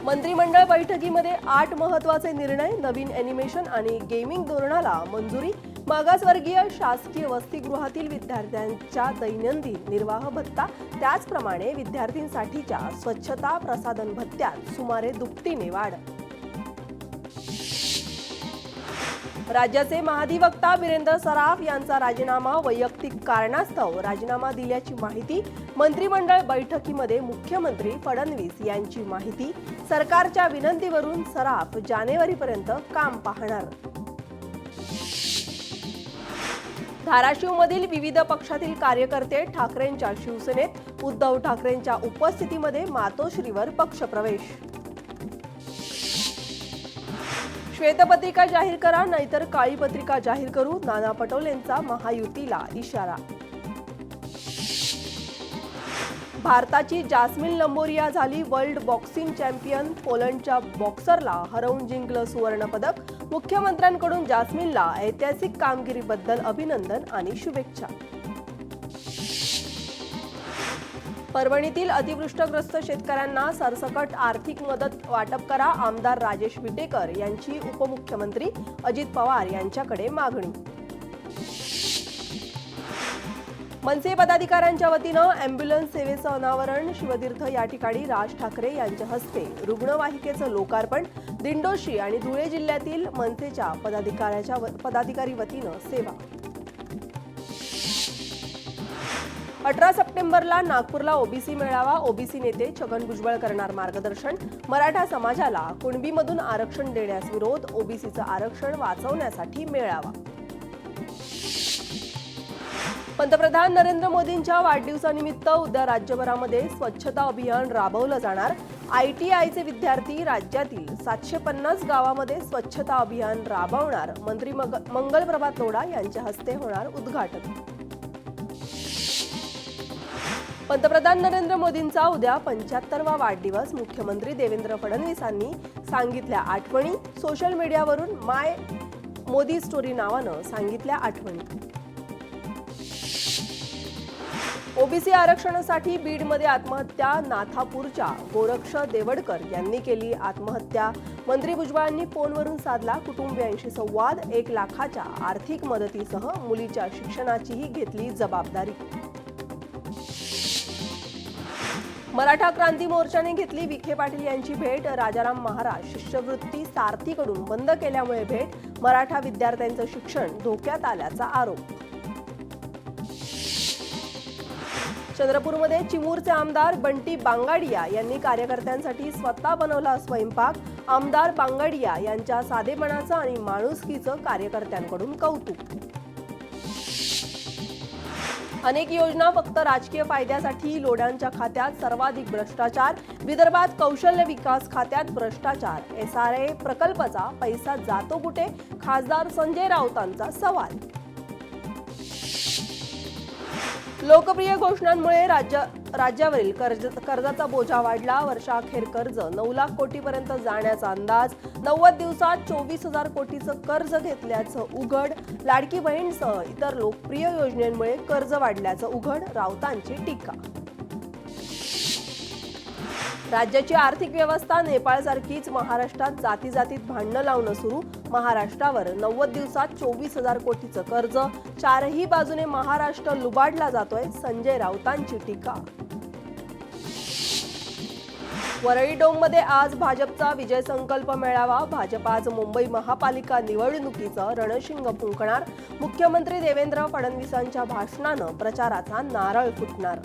मंत्रिमंडळ बैठकीमध्ये 8 महत्त्वाचे निर्णय, नवीन ॲनिमेशन आणि गेमिंग धोरणाला मंजुरी, मागासवर्गीय शासकीय वसतिगृहातील विद्यार्थ्यांच्या दैनंदिन निर्वाह भत्ता, त्याचप्रमाणे विद्यार्थ्यांसाठीच्या स्वच्छता प्रसाधन भत्त्यात सुमारे दुपटीने वाढ. राज्याचे महाधिवक्ता वीरेंद्र सराफ यांचा राजीनामा वैयक्तिक कारणास्तव राजीनामा दिल्याची माहिती. मंत्रिमंडळ बैठकीमध्ये मुख्यमंत्री फडणवीस यांची माहिती. सरकारच्या विनंतीवरून सराफ जानेवारीपर्यंत काम पाहणार. धाराशिवमधील विविध पक्षातील कार्यकर्ते ठाकरेंच्या शिवसेनेत. उद्धव ठाकरेंच्या उपस्थितीमध्ये मातोश्रीवर पक्षप्रवेश. श्वेतपत्रिका जाहीर करा, नाहीतर काळी पत्रिका जाहीर करू, नाना पटोलेंचा महायुतीला इशारा. भारताची जास्मिन लंबोरिया झाली वर्ल्ड बॉक्सिंग चॅम्पियन. पोलंडच्या बॉक्सरला हरवून जिंकलं सुवर्णपदक. मुख्यमंत्र्यांकडून जास्मिनला ऐतिहासिक कामगिरीबद्दल अभिनंदन आणि शुभेच्छा. परभणीतील अतिवृष्टीग्रस्त शेतकऱ्यांना सरसकट आर्थिक मदत वाटप करा, आमदार राजेश विटेकर यांची उपमुख्यमंत्री अजित पवार यांच्याकडे मागणी. मनसे पदाधिकाऱ्यांच्या वतीनं अँब्युलन्स सेवेचं अनावरण. शिवतीर्थ या ठिकाणी राज ठाकरे यांच्या हस्ते रुग्णवाहिकेचं लोकार्पण. दिंडोशी आणि धुळे जिल्ह्यातील मनसेच्या पदाधिकारी वतीनं सेवा. 18 सप्टेंबरला नागपूरला ओबीसी मेळावा. ओबीसी नेते छगन भुजबळ करणार मार्गदर्शन. मराठा समाजाला कुणबीमधून आरक्षण देण्यास विरोध. ओबीसीचं आरक्षण वाचवण्यासाठी मेळावा. पंतप्रधान नरेंद्र मोदींच्या वाढदिवसानिमित्त उद्या राज्यभरामध्ये स्वच्छता अभियान राबवलं जाणार. ITIचे विद्यार्थी राज्यातील 750 गावामध्ये स्वच्छता अभियान राबवणार. मंत्री मंगलप्रभात लोढा यांच्या हस्ते होणार उद्घाटन. पंतप्रधान नरेंद्र मोदींचा उद्या 75वा वाढदिवस. मुख्यमंत्री देवेंद्र फडणवीसांनी सांगितल्या आठवणी. सोशल मीडियावरून माय मोदी स्टोरी नावानं सांगितल्या आठवणी. ओबीसी आरक्षणासाठी बीडमध्ये आत्महत्या. नाथापूरच्या गोरक्ष देवडकर यांनी केली आत्महत्या. मंत्री भुजबळांनी फोनवरून साधला कुटुंबियांशी संवाद. 1 लाखाच्या आर्थिक मदतीसह मुलीच्या शिक्षणाचीही घेतली जबाबदारी. मराठा क्रांती मोर्चाने घेतली विखे पाटील यांची भेट. राजाराम महाराज शिष्यवृत्ती सारथीकडून बंद केल्यामुळे भेट. मराठा विद्यार्थ्यांचं शिक्षण धोक्यात आल्याचा आरोप. चंद्रपूरमध्ये चिमूरचे आमदार बंटी बांगाडिया यांनी कार्यकर्त्यांसाठी स्वतः बनवला स्वयंपाक. आमदार बांगाडिया यांच्या साधेपणाचं आणि माणुसकीचं कार्यकर्त्यांकडून कौतुक. अनेक योजना फक्त राजकीय फायद्यासाठी. लोढ्यांच्या खात्यात सर्वाधिक भ्रष्टाचार. विदर्भात कौशल्य विकास खात्यात भ्रष्टाचार. SRA प्रकल्पाचा पैसा जातो कुठे? खासदार संजय राऊतांचा सवाल. लोकप्रिय घोषणांमुळे राज्यावरील कर्जाचा बोजा वाढला. वर्षाअखेर कर्ज 9 लाख कोटीपर्यंत जाण्याचा अंदाज. 90 दिवसात 24,000 कोटीचं कर्ज घेतल्याचं उघड. लाडकी बहीणसह इतर लोकप्रिय योजनांमुळे कर्ज वाढल्याचं उघड. राऊतांची टीका. राज्याची आर्थिक व्यवस्था नेपाळसारखीच. महाराष्ट्रात जातीजातीत भांडणं लावणं सुरू. महाराष्ट्रावर 90 दिवसात 24,000 कोटीचं कर्ज. चारही बाजूने महाराष्ट्र लुबाडला जातोय. संजय राऊतांची टीका. वरळी डोममध्ये आज भाजपचा विजय संकल्प मेळावा. भाजप आज मुंबई महापालिका निवडणुकीचं रणशिंग फुंकणार. मुख्यमंत्री देवेंद्र फडणवीसांच्या भाषणानं प्रचाराचा नारळ फुटणार.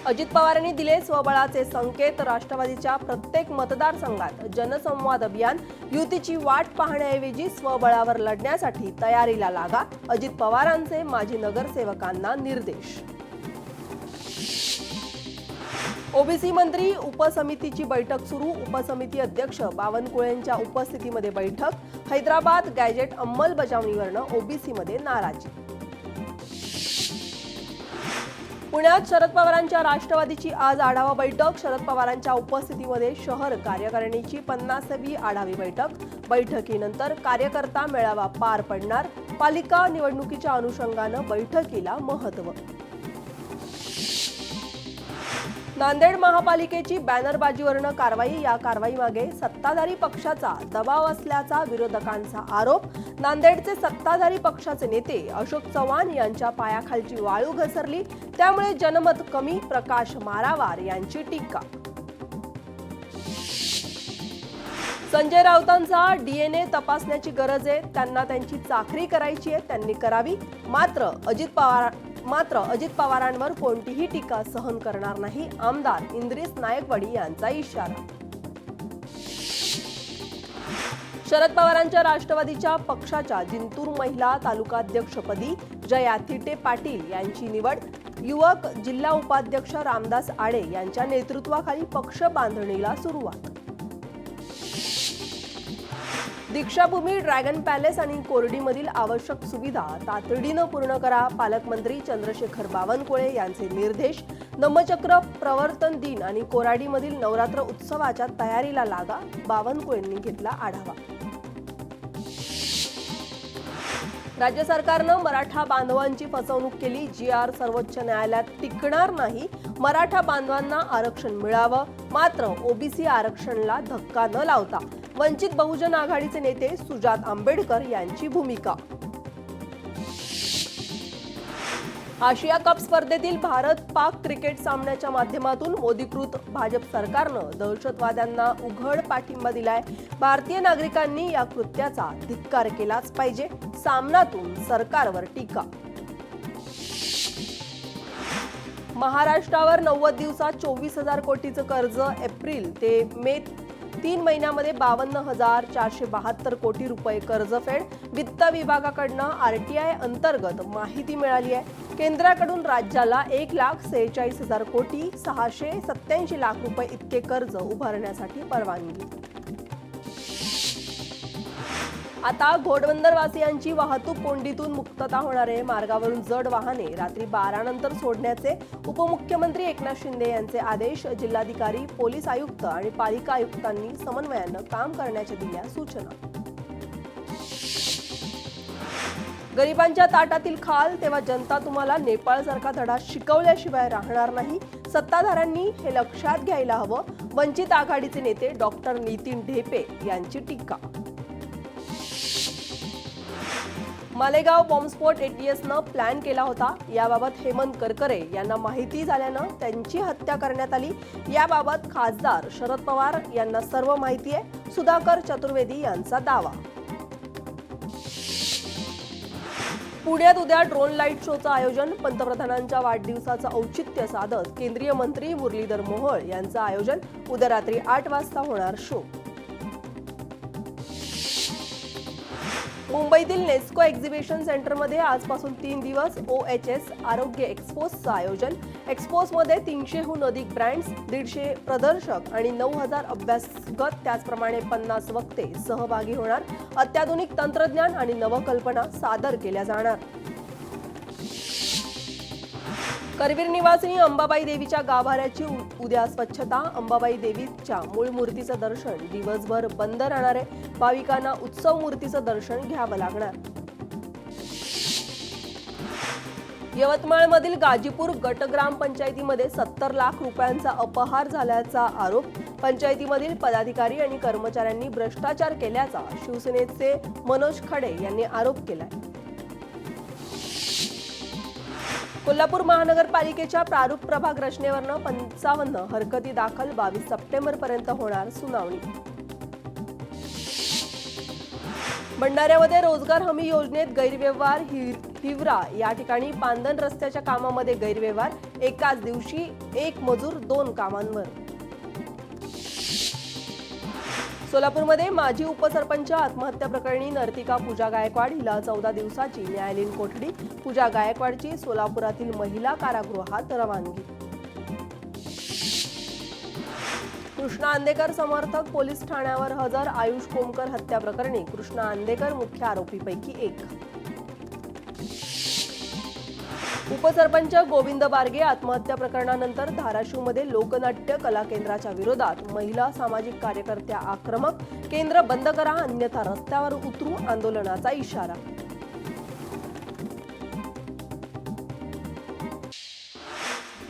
अजित पवारांनी दिले स्वबळाचे संकेत. राष्ट्रवादीच्या प्रत्येक मतदारसंघात जनसंवाद अभियान. युतीची वाट पाहण्याऐवजी स्वबळावर लढण्यासाठी तयारीला लागा. अजित पवारांचे माजी नगरसेवकांना निर्देश. ओबीसी मंत्री उपसमितीची बैठक सुरू. उपसमिती अध्यक्ष बावनकुळेंच्या उपस्थितीमध्ये बैठक. हैदराबाद गॅजेट अंमलबजावणीवरनं ओबीसीमध्ये नाराजी. पुण्यात शरद पवारांच्या राष्ट्रवादीची आज आढावा बैठक. शरद पवारांच्या उपस्थितीमध्ये शहर कार्यकारिणीची 50वी आढावी बैठक. बैठकीनंतर कार्यकर्ता मेळावा पार पडणार. पालिका निवडणुकीच्या अनुषंगानं बैठकीला महत्त्व. नांदेड महापालिकेची बॅनरबाजीवरनं कारवाई. या कारवाईमागे सत्ताधारी पक्षाचा दबाव असल्याचा विरोधकांचा आरोप. नांदेडचे सत्ताधारी पक्षाचे नेते अशोक चव्हाण यांच्या पायाखालची वाळू घसरली, त्यामुळे जनमत कमी. प्रकाश मारावार यांची टीका. संजय राऊतांचा डीएनए तपासण्याची गरज आहे. त्यांना त्यांची चाकरी करायची आहे, त्यांनी करावी. मात्र अजित पवारांवर कोणतीही टीका सहन करणार नाही. आमदार इंद्रिस नायकवडी यांचा इशारा. शरद पवारांच्या राष्ट्रवादीच्या पक्षाच्या जिंतूर महिला तालुकाध्यक्षपदी जया थिटे पाटील यांची निवड. युवक जिल्हा उपाध्यक्ष रामदास आडे यांच्या नेतृत्वाखाली पक्ष बांधणीला सुरुवात. दीक्षाभूमी, ड्रॅगन पॅलेस आणि कोर्डीमधील आवश्यक सुविधा तातडीनं पूर्ण करा. पालकमंत्री चंद्रशेखर बावनकुळे यांचे निर्देश. धम्मचक्र प्रवर्तन दिन आणि कोराडीमधील नवरात्र उत्सवाच्या तयारीला लागा. बावनकुळेंनी घेतला आढावा. राज्य सरकारनं मराठा बांधवांची फसवणूक केली. जी.आर. सर्वोच्च न्यायालयात टिकणार नाही. मराठा बांधवांना आरक्षण मिळावं, मात्र ओबीसी आरक्षणाला धक्का न लावता. वंचित बहुजन आघाडीचे नेते सुजात आंबेडकर यांची भूमिका. आशिया कप स्पर्धेतील भारत-पाक क्रिकेट सामन्याच्या माध्यमातून मोदीकृत भाजप सरकारनं दहशतवाद्यांना उघड पाठिंबा दिलाय. भारतीय नागरिकांनी या कृत्याचा धिक्कार केलाच पाहिजे. सामनातून सरकारवर टीका. महाराष्ट्रावर 90 दिवसात 24,000 कोटीचं कर्ज. एप्रिल ते मे 3 महिन्यामध्ये 52,472 कोटी रुपये कर्जफेड. वित्त विभागाकडनं आरटीआय अंतर्गत माहिती मिळाली आहे. केंद्राकडून राज्याला 1,46,000 कोटी 687 लाख रुपये इतके कर्ज उभारण्यासाठी परवानगी. आता घोडबंदरवासियांची वाहतूक कोंडीतून मुक्तता होणार आहे. मार्गावरून जड वाहने रात्री 12 नंतर सोडण्याचे उपमुख्यमंत्री एकनाथ शिंदे यांचे आदेश. जिल्हाधिकारी, पोलीस आयुक्त आणि पालिका आयुक्तांनी समन्वयानं काम करण्याच्या दिल्या सूचना. गरिबांच्या ताटातील खाल तेव्हा जनता तुम्हाला नेपाळसारखा धडा शिकवल्याशिवाय राहणार नाही. सत्ताधाऱ्यांनी हे लक्षात घ्यायला हवं. वंचित आघाडीचे नेते डॉक्टर नितीन ढेपे यांची टीका. मालेगाव बॉम्बस्फोट एटीएसनं प्लॅन केला होता. याबाबत हेमंत करकरे यांना माहिती झाल्यानं त्यांची हत्या करण्यात आली. याबाबत खासदार शरद पवार यांना सर्व माहिती आहे. सुधाकर चतुर्वेदी यांचा दावा. पुण्यात उद्या ड्रोन लाईट शोचं आयोजन. पंतप्रधानांच्या वाढदिवसाचं औचित्य साधत केंद्रीय मंत्री मुरलीधर मोहोळ यांचं आयोजन. उद्या रात्री 8 वाजता होणार शो. मुंबईतील नेस्को एक्झिबिशन सेंटरमध्ये आजपासून 3 दिवस OHS आरोग्य एक्सपोजचं आयोजन. एक्सपोजमध्ये 300हून अधिक ब्रँड्स, 150 प्रदर्शक आणि 9,000 अभ्यासगत, त्याचप्रमाणे 50 वक्ते सहभागी होणार. अत्याधुनिक तंत्रज्ञान आणि नवकल्पना सादर केल्या जाणार. करवीर निवासिनी अंबाबाई देवीच्या गाभाऱ्याची उद्या स्वच्छता. अंबाबाई देवीच्या मूळ मूर्तीचं दर्शन दिवसभर बंद राहणार आहे. भाविकांना उत्सव मूर्तीचं दर्शन घ्यावं लागणार. यवतमाळमधील गाजीपूर गट ग्रामपंचायतीमध्ये 70 लाख रुपयांचा अपहार झाल्याचा आरोप. पंचायतीमधील पदाधिकारी आणि कर्मचाऱ्यांनी भ्रष्टाचार केल्याचा शिवसेनेचे मनोज खडे यांनी आरोप केलाय. कोल्हापूर महानगरपालिकेच्या प्रारूप प्रभाग रचनेवरनं 55 हरकती दाखल. 22 सप्टेंबरपर्यंत होणार सुनावणी. भंडाऱ्यामध्ये रोजगार हमी योजनेत गैरव्यवहार. हिवरा या ठिकाणी पांदन रस्त्याच्या कामामध्ये गैरव्यवहार. एकाच दिवशी 1 मजूर 2 कामांवर. सोलापूरमध्ये माजी उपसरपंच आत्महत्या प्रकरणी नर्तिका पूजा गायकवाड हिला 14 दिवसाची न्यायालयीन कोठडी. पूजा गायकवाडची सोलापुरातील महिला कारागृहात रवानगी. कृष्णा अंदेकर समर्थक पोलीस ठाण्यावर हजर. आयुष कोमकर हत्या प्रकरणी कृष्णा अंदेकर मुख्य आरोपीपैकी एक. उपसरपंच गोविंद बारगे आत्महत्या प्रकरणानंतर धाराशिवमध्ये लोकनाट्य कला केंद्राच्या विरोधात महिला सामाजिक कार्यकर्त्या आक्रमक. केंद्र बंद करा अन्यथा रस्त्यावर उतरू आंदोलनाचा इशारा.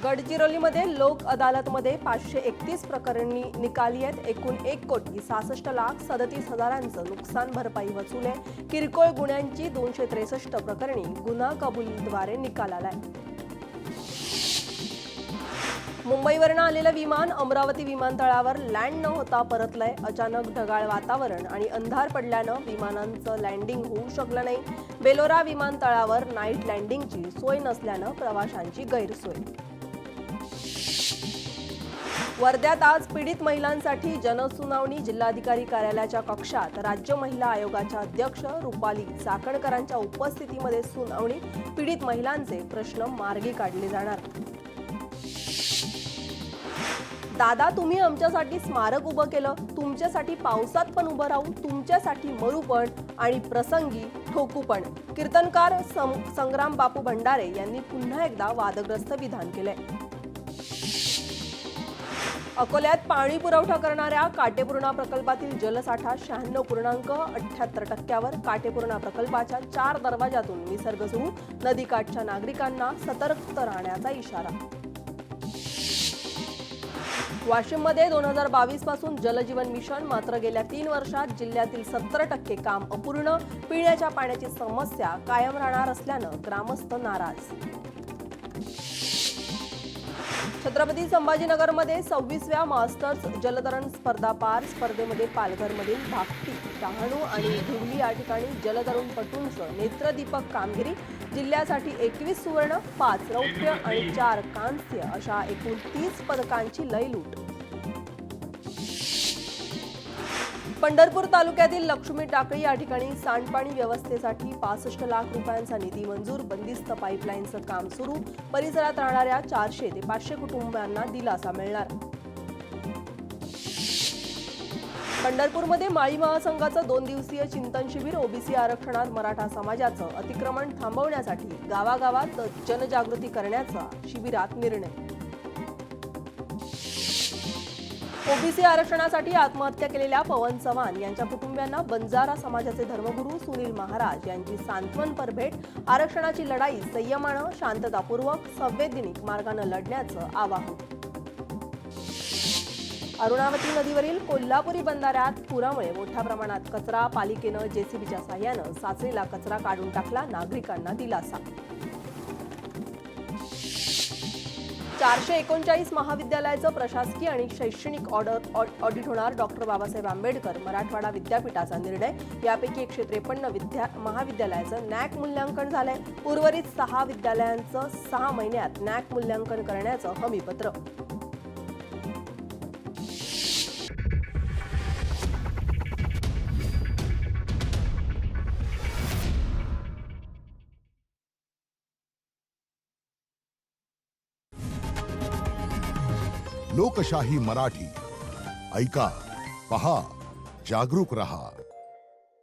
गडचिरोलीमध्ये लोक अदालतमध्ये 531 प्रकरणी निकाली आहेत. एकूण 1,60,37,37,000 नुकसान भरपाई वसूल आहे. किरकोळ गुन्ह्यांची 263 प्रकरणी गुन्हा कबुलीद्वारे निकाल आलाय. मुंबईवरून आलेलं विमान अमरावती विमानतळावर लँड न होता परतलंय. अचानक ढगाळ वातावरण आणि अंधार पडल्यानं विमानांचं लँडिंग होऊ शकलं नाही. बेलोरा विमानतळावर नाईट लँडिंगची सोय नसल्यानं प्रवाशांची गैरसोय. वर्ध्यात आज पीडित महिलांसाठी जनसुनावणी. जिल्हाधिकारी कार्यालयाच्या कक्षात राज्य महिला आयोगाच्या अध्यक्ष रुपाली चाकणकरांच्या उपस्थितीमध्ये सुनावणी. पीडित महिलांचे प्रश्न मार्गी काढले जाणार. दादा, तुम्ही आमच्यासाठी स्मारक उभं केलं, तुमच्यासाठी पावसात पण उभं राहू, तुमच्यासाठी मरू पण आणि प्रसंगी ठोकू पण. कीर्तनकार संग्राम बापू भंडारे यांनी पुन्हा एकदा वादग्रस्त विधान केलंय. अकोल्यात पाणी पुरवठा करणाऱ्या काटेपूर्णा प्रकल्पातील जलसाठा 96.78%वर. काटेपूर्णा प्रकल्पाच्या 4 दरवाजातून विसर्ग सुरू. नदीकाठच्या नागरिकांना सतर्क राहण्याचा इशारा. वाशिममध्ये 2022 पासून जलजीवन मिशन, मात्र गेल्या 3 वर्षात जिल्ह्यातील 70% काम अपूर्ण. पिण्याच्या पाण्याची समस्या कायम राहणार असल्यानं ग्रामस्थ नाराज. छत्रपती संभाजीनगरमध्ये 26व्या मास्टर्स जलतरण स्पर्धा पार. स्पर्धेमध्ये पालघरमधील भाकटी, डहाणू आणि धिवली या ठिकाणी जलतरणपटूंचं नेत्रदीपक कामगिरी. जिल्ह्यासाठी 21 सुवर्ण, 5 रौप्य आणि 4 कांस्य अशा एकूण 30 पदकांची लयलूट. पंढरपूर तालुक्यातील लक्ष्मी टाकळी या ठिकाणी सांडपाणी व्यवस्थेसाठी 65 लाख रुपयांचा निधी मंजूर. बंदिस्त पाईपलाईनचं काम सुरू. परिसरात राहणाऱ्या 400 ते 500 कुटुंबांना दिलासा मिळणार. पंढरपूरमध्ये माळी महासंघाचं 2 दिवसीय चिंतन शिबिर. ओबीसी आरक्षणात मराठा समाजाचं अतिक्रमण थांबवण्यासाठी गावागावात जनजागृती करण्याचा शिबिरात निर्णय. ओबीसी आरक्षणासाठी आत्महत्या केलेल्या पवन चव्हाण यांच्या कुटुंबियांना बंजारा समाजाचे धर्मगुरू सुनील महाराज यांची सांत्वनपर भेट. आरक्षणाची लढाई संयमानं, शांततापूर्वक, संवैधानिक मार्गानं लढण्याचं आवाहन. अरुणावती नदीवरील कोल्हापुरी बंधाऱ्यात पुरामुळे मोठ्या प्रमाणात कचरा. पालिकेनं जेसीबीच्या साह्यानं साचलेला कचरा काढून टाकला. नागरिकांना दिलासा. 439 महाविद्यालयाचं प्रशासकीय आणि शैक्षणिक ऑडिट होणार. डॉक्टर बाबासाहेब आंबेडकर मराठवाडा विद्यापीठाचा निर्णय. यापैकी 153 महाविद्यालयाचं नॅक मूल्यांकन झालंय. उर्वरित 6 विद्यालयांचं 6 महिन्यात नॅक मूल्यांकन करण्याचं हमीपत्र. लोकशाही मराठी ऐका, पहा, जागरूक रहा.